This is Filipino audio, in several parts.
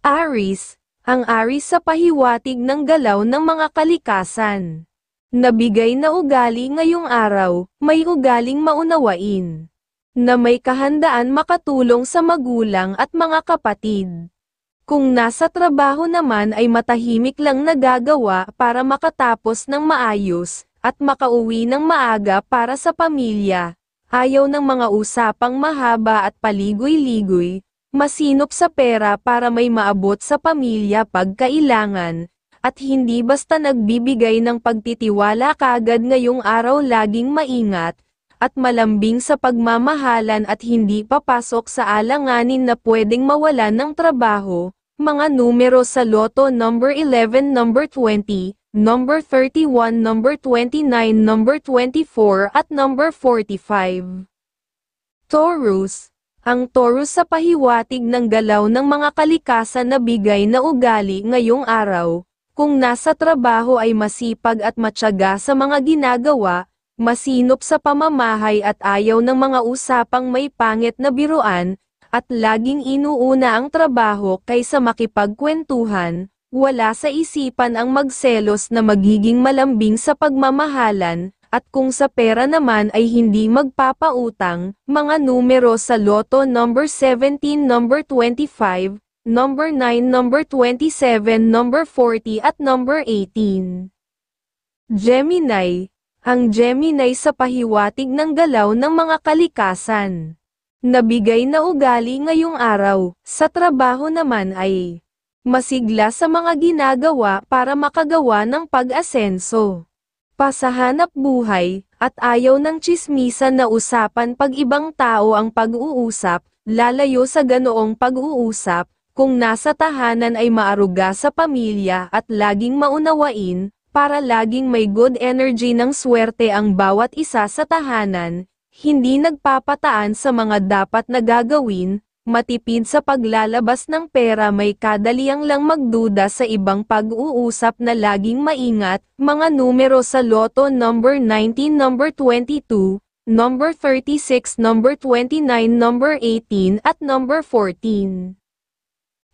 Aries, ang Aries sa pahiwatig ng galaw ng mga kalikasan. Nabigay na ugali ngayong araw, may ugaling maunawain. Na may kahandaan makatulong sa magulang at mga kapatid. Kung nasa trabaho naman ay matahimik lang nagagawa para makatapos ng maayos, at makauwi ng maaga para sa pamilya. Ayaw ng mga usapang mahaba at paligoy-ligoy, masinop sa pera para may maabot sa pamilya pag kailangan, at hindi basta nagbibigay ng pagtitiwala kaagad ngayong araw laging maingat, at malambing sa pagmamahalan at hindi papasok sa alanganin na pwedeng mawalan ng trabaho. Mga numero sa Lotto: number 11, number 20, number 31, number 29, number 24 at number 45. Taurus, ang Taurus sa pahiwatig ng galaw ng mga kalikasan na bigay na ugali ngayong araw. Kung nasa trabaho ay masipag at matyaga sa mga ginagawa, masinop sa pamamahay at ayaw ng mga usapang may pangit na biruan, at laging inuuna ang trabaho kaysa makipagkwentuhan. Wala sa isipan ang magselos na magiging malambing sa pagmamahalan, at kung sa pera naman ay hindi magpapautang. Mga numero sa Lotto: number 17, number 25, number 9, number 27, number 40 at number 18. Gemini, ang Gemini sa pahiwatig ng galaw ng mga kalikasan. Nabigay na ugali ngayong araw, sa trabaho naman ay masigla sa mga ginagawa para makagawa ng pag-asenso. Pasahanap buhay, at ayaw ng tsismisan na usapan pag ibang tao ang pag-uusap, lalayo sa ganoong pag-uusap. Kung nasa tahanan ay maaruga sa pamilya at laging maunawain, para laging may good energy ng swerte ang bawat isa sa tahanan, hindi nagpapataan sa mga dapat na gagawin, matipid sa paglalabas ng pera, may kadaliang lang magduda sa ibang pag-uusap na laging maingat. Mga numero sa Lotto: number 19, number 22, number 36, number 29, number 18 at number 14.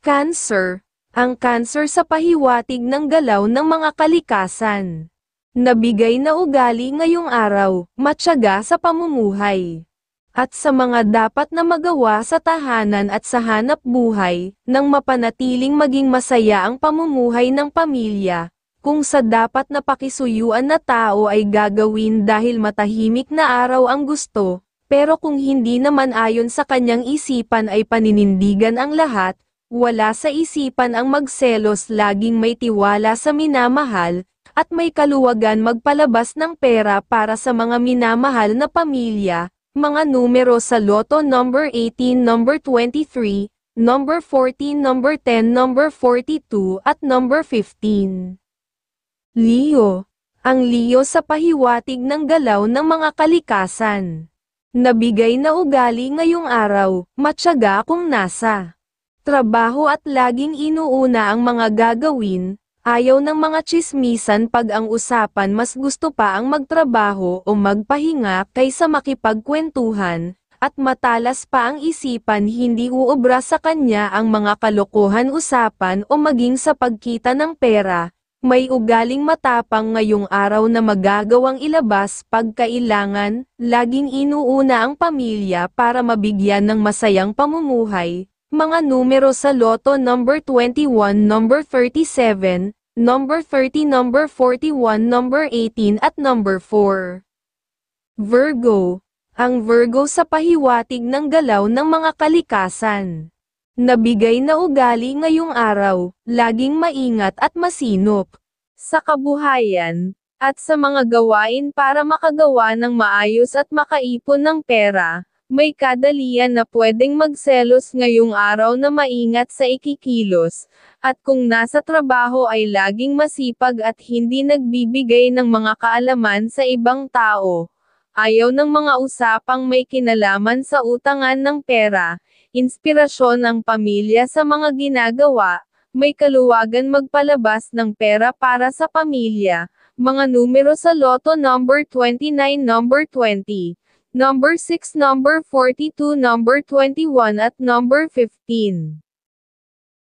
Cancer, ang Cancer sa pahiwatig ng galaw ng mga kalikasan. Nabigay na ugali ngayong araw, matyaga sa pamumuhay. At sa mga dapat na magawa sa tahanan at sa hanap buhay, nang mapanatiling maging masaya ang pamumuhay ng pamilya. Kung sa dapat na pakisuyuan na tao ay gagawin dahil matahimik na araw ang gusto, pero kung hindi naman ayon sa kanyang isipan ay paninindigan ang lahat. Wala sa isipan ang magselos, laging may tiwala sa minamahal, at may kaluwagan magpalabas ng pera para sa mga minamahal na pamilya. Mga numero sa Lotto: number 18, number 23, number 14, number 10, number 42 at number 15. Leo, ang Leo sa pahiwatig ng galaw ng mga kalikasan. Nabigay na ugali ngayong araw, matyaga kung nasa trabaho at laging inuuna ang mga gagawin. Ayaw ng mga tsismisan pag ang usapan, mas gusto pa ang magtrabaho o magpahinga kaysa makipagkwentuhan, at matalas pa ang isipan, hindi uobra sa kanya ang mga kalokohan usapan o maging sa pagkita ng pera. May ugaling matapang ngayong araw na magagawang ilabas pag kailangan, laging inuuna ang pamilya para mabigyan ng masayang pamumuhay. Mga numero sa Lotto: number 21, number 37, number 30, number 41, number 18 at number 4. Virgo, ang Virgo sa pahiwatig ng galaw ng mga kalikasan. Nabigay na ugali ngayong araw, laging maingat at masinop sa kabuhayan, at sa mga gawain para makagawa ng maayos at makaipon ng pera. May kadalian na pwedeng magselos ngayong araw na maingat sa ikikilos, at kung nasa trabaho ay laging masipag at hindi nagbibigay ng mga kaalaman sa ibang tao. Ayaw ng mga usapang may kinalaman sa utangan ng pera. Inspirasyon ang pamilya sa mga ginagawa, may kaluwagan magpalabas ng pera para sa pamilya. Mga numero sa Lotto: number 29, number 20. Number 6, number 42, number 21 at number 15.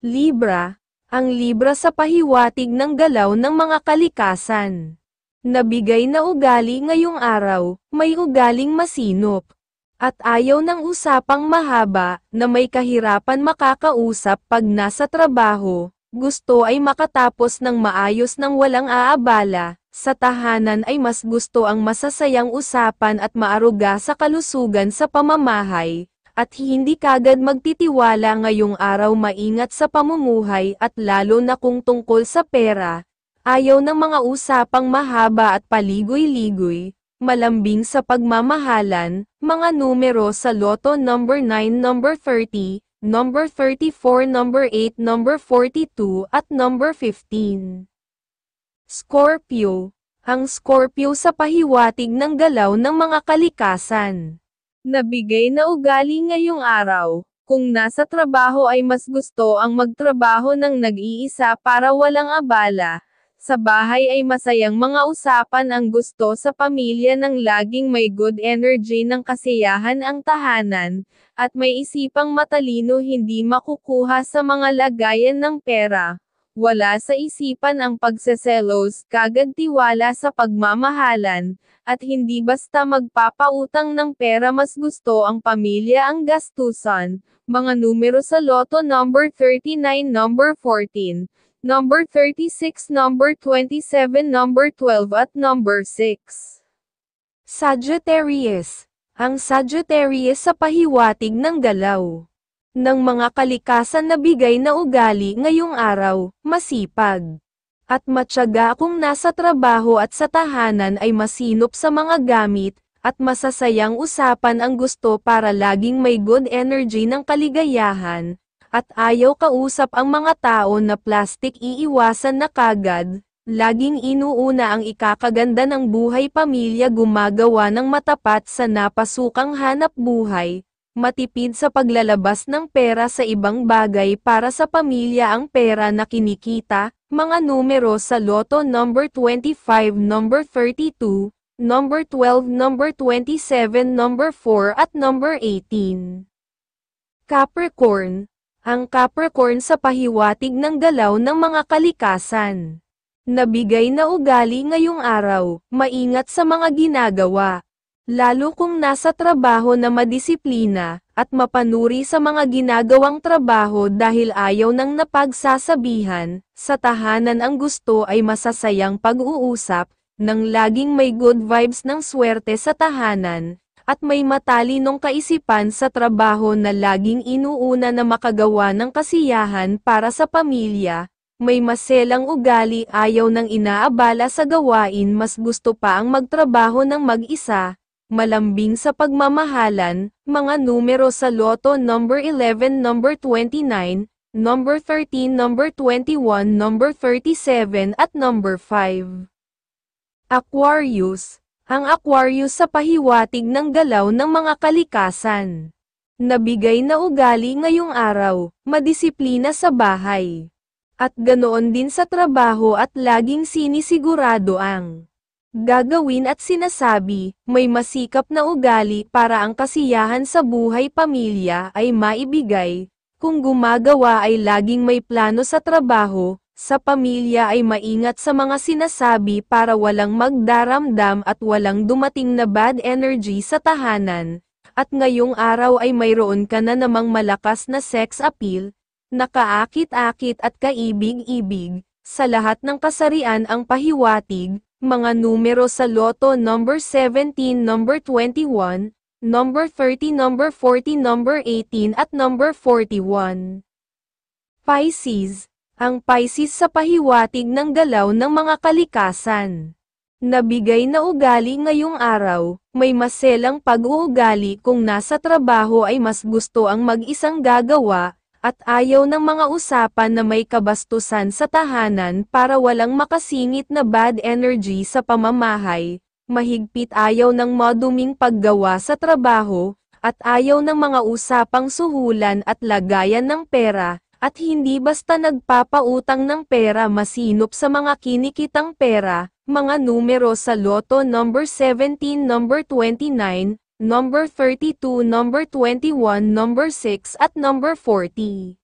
Libra, ang Libra sa pahiwatig ng galaw ng mga kalikasan. Nabigay na ugali ngayong araw, may ugaling masinop. At ayaw ng usapang mahaba, na may kahirapan makakausap pag nasa trabaho, gusto ay makatapos ng maayos ng walang aabala, sa tahanan ay mas gusto ang masasayang usapan at maaruga sa kalusugan sa pamamahay, at hindi kagad magtitiwala ngayong araw maingat sa pamumuhay at lalo na kung tungkol sa pera, ayaw ng mga usapang mahaba at paligoy-ligoy. Malambing sa pagmamahalan, mga numero sa Lotto number 9, number 30, number 34, number 8, number 42 at number 15. Scorpio, ang Scorpio sa pahiwatig ng galaw ng mga kalikasan. Nabigay na ugali ngayong araw, kung nasa trabaho ay mas gusto ang magtrabaho ng nag-iisa para walang abala. Sa bahay ay masayang mga usapan ang gusto sa pamilya ng laging may good energy ng kasiyahan ang tahanan, at may isipang matalino hindi makukuha sa mga lagayan ng pera. Wala sa isipan ang pagseselos, kagad tiwala sa pagmamahalan, at hindi basta magpapautang ng pera mas gusto ang pamilya ang gastusan. Mga numero sa Lotto number 39, number 14. Number 36, number 27, number 12 at number 6. Sagittarius, ang Sagittarius sa pahiwatig ng galaw ng mga kalikasan na bigay na ugali ngayong araw, masipag at matyaga kung nasa trabaho at sa tahanan ay masinop sa mga gamit, at masasayang usapan ang gusto para laging may good energy ng kaligayahan. At ayaw kausap ang mga tao na plastic iiwasan na kagad, laging inuuna ang ikakaganda ng buhay pamilya gumagawa ng matapat sa napasukang hanap buhay, matipid sa paglalabas ng pera sa ibang bagay para sa pamilya ang pera na kinikita, mga numero sa Lotto number 25, number 32, number 12, number 27, number 4 at number 18. Capricorn, ang Capricorn sa pahiwatig ng galaw ng mga kalikasan. Nabigay na ugali ngayong araw, maingat sa mga ginagawa. Lalo kung nasa trabaho na madisiplina, at mapanuri sa mga ginagawang trabaho dahil ayaw ng napagsasabihan, sa tahanan ang gusto ay masasayang pag-uusap, nang laging may good vibes ng swerte sa tahanan. At may matalinong kaisipan sa trabaho na laging inuuna na makagawa ng kasiyahan para sa pamilya, may maselang ugali ayaw ng inaabala sa gawain mas gusto pa ang magtrabaho ng mag-isa, malambing sa pagmamahalan, mga numero sa Lotto number 11, number 29, number 13, number 21, number 37 at number 5. Aquarius, ang Aquarius sa pahiwatig ng galaw ng mga kalikasan. Nabigay na ugali ngayong araw, madisiplina sa bahay. At ganoon din sa trabaho at laging sinisigurado ang gagawin at sinasabi, may masikap na ugali para ang kasiyahan sa buhay pamilya ay maibigay. Kung gumagawa ay laging may plano sa trabaho, sa pamilya ay maingat sa mga sinasabi para walang magdaramdam at walang dumating na bad energy sa tahanan. At ngayong araw ay mayroon ka na namang malakas na sex appeal, nakaakit-akit at kaibig-ibig, sa lahat ng kasarian ang pahiwatig, mga numero sa Lotto number 17, number 21, number 30, number 40, number 18 at number 41. Pisces, ang Pisces sa pahiwatig ng galaw ng mga kalikasan. Nabigay na ugali ngayong araw, may maselang pag-uugali kung nasa trabaho ay mas gusto ang mag-isang gagawa, at ayaw ng mga usapan na may kabastusan sa tahanan para walang makasingit na bad energy sa pamamahay, mahigpit ayaw ng maduming paggawa sa trabaho, at ayaw ng mga usapang suhulan at lagayan ng pera, at hindi basta nagpapautang ng pera masinop sa mga kinikitang pera, mga numero sa Lotto number 17, number 29, number 32, number 21, number 6 at number 40.